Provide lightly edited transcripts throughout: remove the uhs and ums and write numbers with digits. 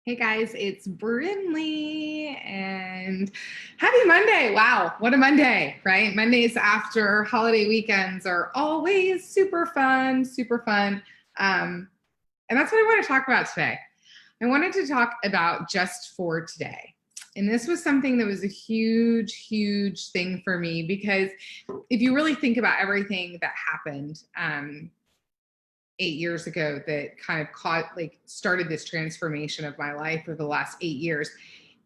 Hey guys, it's Brindley and happy Monday. Wow, what a Monday, right? Mondays after holiday weekends are always super fun, super fun. And that's what I want to talk about today. I wanted to talk about just for today. And this was something that was a huge, huge thing for me because if you really think about everything that happened, 8 years ago that kind of started this transformation of my life over the last 8 years,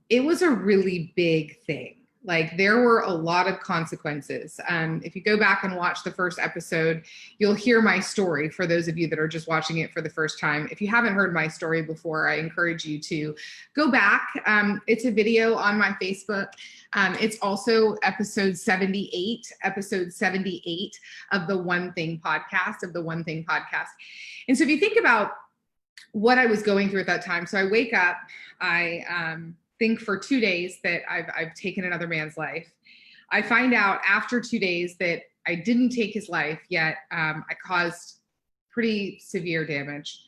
it was a really big thing. Like there were a lot of consequences. If you go back and watch the first episode, you'll hear my story for those of you that are just watching it for the first time. If you haven't heard my story before, I encourage you to go back. It's a video on my Facebook. It's also episode 78 of the One Thing podcast, And so if you think about what I was going through at that time, so I wake up, I think for 2 days that I've taken another man's life. I find out after 2 days that I didn't take his life, yet I caused pretty severe damage.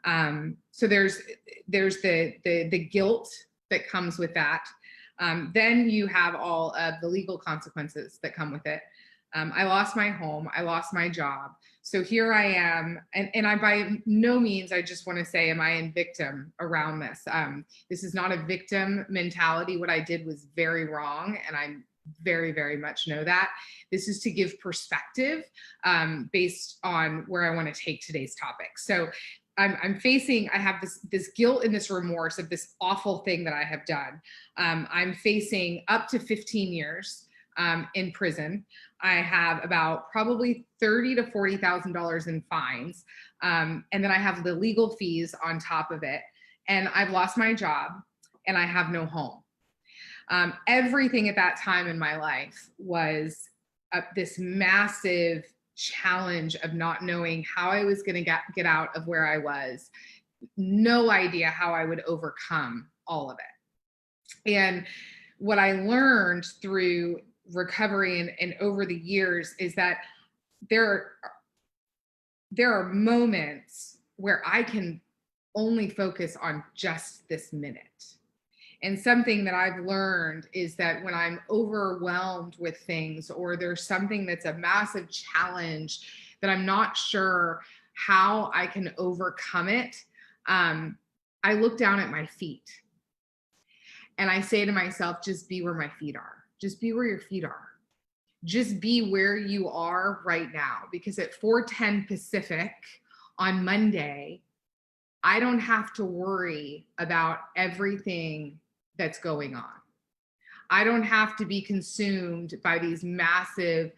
So there's the guilt that comes with that. Then you have all of the legal consequences that come with it. I lost my home, I lost my job. So here I am, and I by no means, I just want to say, am I in victim around this? This is not a victim mentality. What I did was very wrong, and I very, very much know that. This is to give perspective based on where I want to take today's topic. So I have this guilt and this remorse of this awful thing that I have done. I'm facing up to 15 years in prison. I have about probably $30,000 to $40,000 in fines. And then I have the legal fees on top of it. And I've lost my job and I have no home. Everything at that time in my life was this massive challenge of not knowing how I was going to get out of where I was. No idea how I would overcome all of it. And what I learned through recovery and over the years is that there are moments where I can only focus on just this minute. And something that I've learned is that when I'm overwhelmed with things, or there's something that's a massive challenge that I'm not sure how I can overcome it, I look down at my feet and I say to myself, just be where my feet are. Just be where your feet are. Just be where you are right now. Because at 4:10 Pacific on Monday, I don't have to worry about everything that's going on. I don't have to be consumed by these massive,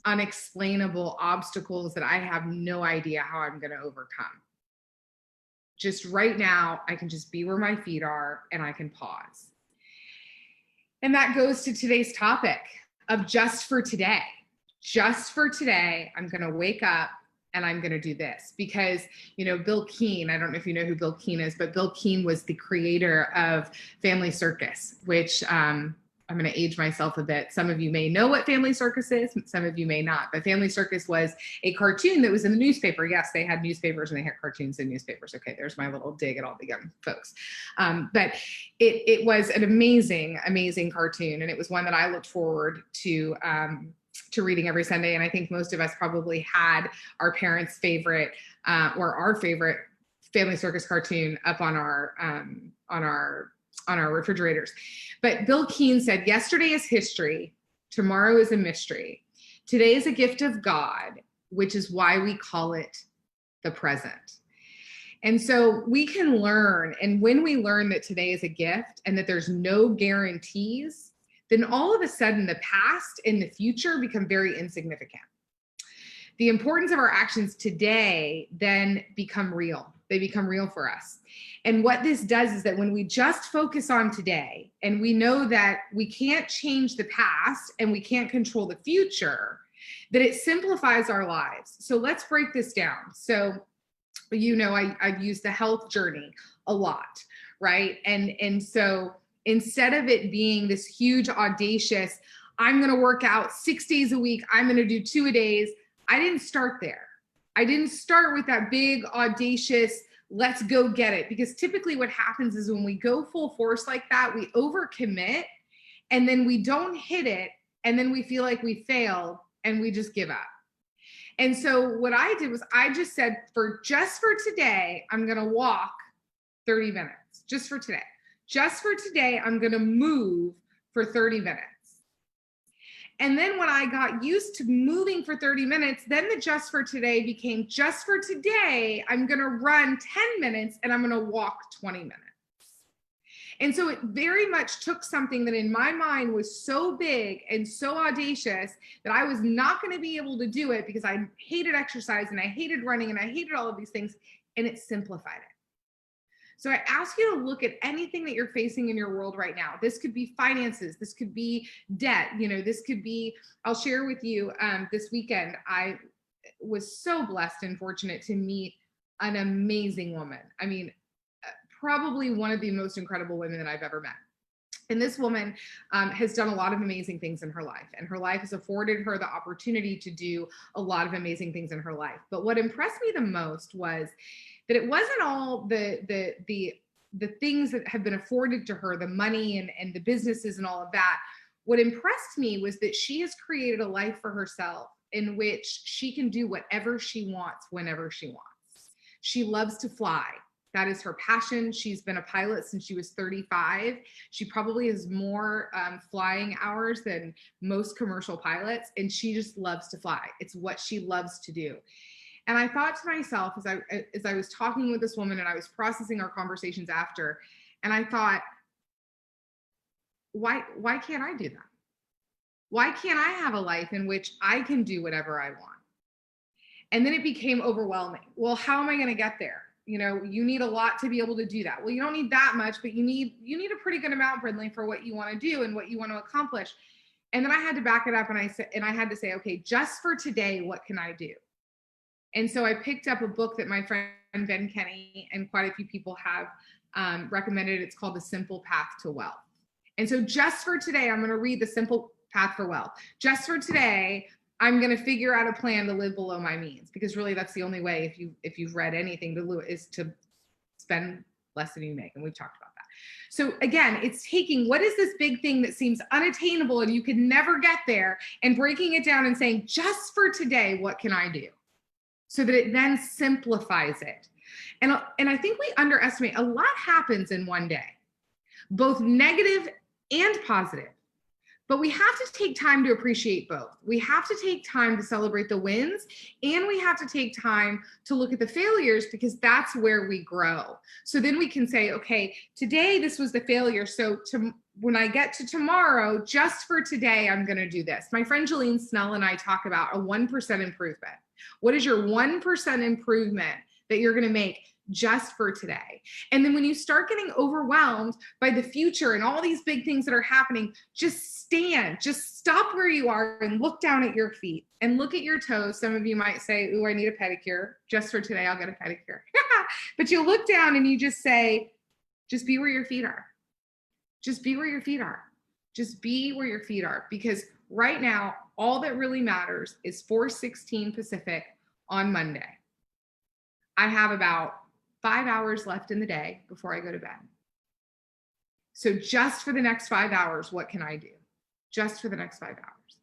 unexplainable obstacles that I have no idea how I'm going to overcome. Just right now, I can just be where my feet are and I can pause. And that goes to today's topic of just for today. Just for today, I'm going to wake up and I'm going to do this because, Bill Keane, I don't know if you know who Bill Keane is, but Bill Keane was the creator of Family Circus, which I'm going to age myself a bit. Some of you may know what Family Circus is. Some of you may not. But Family Circus was a cartoon that was in the newspaper. Yes, they had newspapers and they had cartoons in newspapers. Okay, there's my little dig at all the young folks. But it was an amazing, amazing cartoon. And it was one that I looked forward to reading every Sunday. And I think most of us probably had our parents' favorite or our favorite Family Circus cartoon up on our refrigerators. But Bill Keane said, yesterday is history, tomorrow is a mystery. Today is a gift of God, which is why we call it the present. And so we can learn, and when we learn that today is a gift and that there's no guarantees, then all of a sudden the past and the future become very insignificant. The importance of our actions today then become real. They become real for us. And what this does is that when we just focus on today and we know that we can't change the past and we can't control the future, that it simplifies our lives. So let's break this down. So, I've used the health journey a lot, right? And so instead of it being this huge, audacious, I'm going to work out 6 days a week, I'm going to do 2 a days, I didn't start there. I didn't start with that big, audacious, let's go get it. Because typically what happens is when we go full force like that, we overcommit and then we don't hit it. And then we feel like we failed and we just give up. And so what I did was I just said, just for today, I'm going to walk 30 minutes just for today. Just for today, I'm going to move for 30 minutes. And then when I got used to moving for 30 minutes, then the just for today became just for today, I'm going to run 10 minutes and I'm going to walk 20 minutes. And so it very much took something that in my mind was so big and so audacious that I was not going to be able to do it because I hated exercise and I hated running and I hated all of these things, and it simplified it. So I ask you to look at anything that you're facing in your world right now. This could be finances. This could be debt. This could be, I'll share with you this weekend, I was so blessed and fortunate to meet an amazing woman. I mean, probably one of the most incredible women that I've ever met. And this woman has done a lot of amazing things in her life, and her life has afforded her the opportunity to do a lot of amazing things in her life. But what impressed me the most was that it wasn't all the things that have been afforded to her, the money and the businesses and all of that. What impressed me was that she has created a life for herself in which she can do whatever she wants, whenever she wants. She loves to fly. That is her passion. She's been a pilot since she was 35. She probably has more flying hours than most commercial pilots, and she just loves to fly. It's what she loves to do. And I thought to myself as I was talking with this woman and I was processing our conversations after, and I thought, why can't I do that? Why can't I have a life in which I can do whatever I want? And then it became overwhelming. Well, how am I going to get there? You need a lot to be able to do that. Well, you don't need that much, but you need a pretty good amount, Brindley, for what you want to do and what you want to accomplish. And then I had to back it up and I had to say, okay, just for today, what can I do? And so I picked up a book that my friend Ben Kenny and quite a few people have recommended. It's called The Simple Path to Wealth. And so just for today, I'm going to read The Simple Path for Wealth. Just for today, I'm going to figure out a plan to live below my means, because really that's the only way, if you've read anything, is to spend less than you make. And we've talked about that. So again, it's taking what is this big thing that seems unattainable and you could never get there, and breaking it down and saying, just for today, what can I do? So that it then simplifies it. And I think we underestimate, a lot happens in one day, both negative and positive. But we have to take time to appreciate both. We have to take time to celebrate the wins, and we have to take time to look at the failures, because that's where we grow. So then we can say, okay, today this was the failure. So when I get to tomorrow, just for today, I'm going to do this. My friend Jolene Snell and I talk about a 1% improvement. What is your 1% improvement that you're going to make just for today? And then when you start getting overwhelmed by the future and all these big things that are happening, just stop where you are and look down at your feet and look at your toes. Some of you might say, ooh, I need a pedicure. Just for today, I'll get a pedicure. But you look down and you just say, just be where your feet are. Just be where your feet are. Just be where your feet are. Because right now, all that really matters is 4:16 Pacific on Monday. I have about 5 hours left in the day before I go to bed. So just for the next 5 hours, what can I do? Just for the next 5 hours.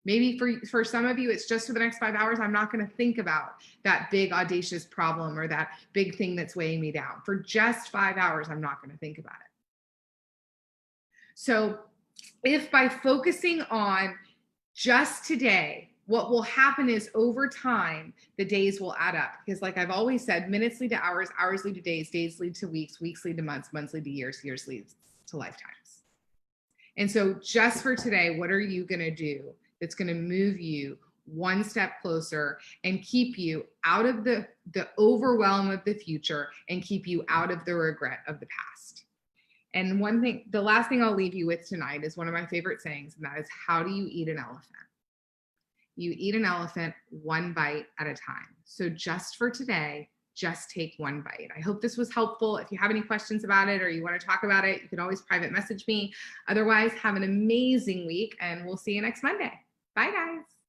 Maybe for some of you, it's just for the next 5 hours. I'm not going to think about that big audacious problem or that big thing that's weighing me down. For just 5 hours, I'm not going to think about it. So if by focusing on just today, what will happen is over time, the days will add up. Because like I've always said, minutes lead to hours, hours lead to days, days lead to weeks, weeks lead to months, months lead to years, years lead to lifetimes. And so just for today, what are you going to do that's going to move you one step closer and keep you out of the overwhelm of the future and keep you out of the regret of the past? And the last thing I'll leave you with tonight is one of my favorite sayings, and that is, how do you eat an elephant? You eat an elephant one bite at a time. So just for today, just take one bite. I hope this was helpful. If you have any questions about it or you want to talk about it, you can always private message me. Otherwise, have an amazing week, and we'll see you next Monday. Bye, guys.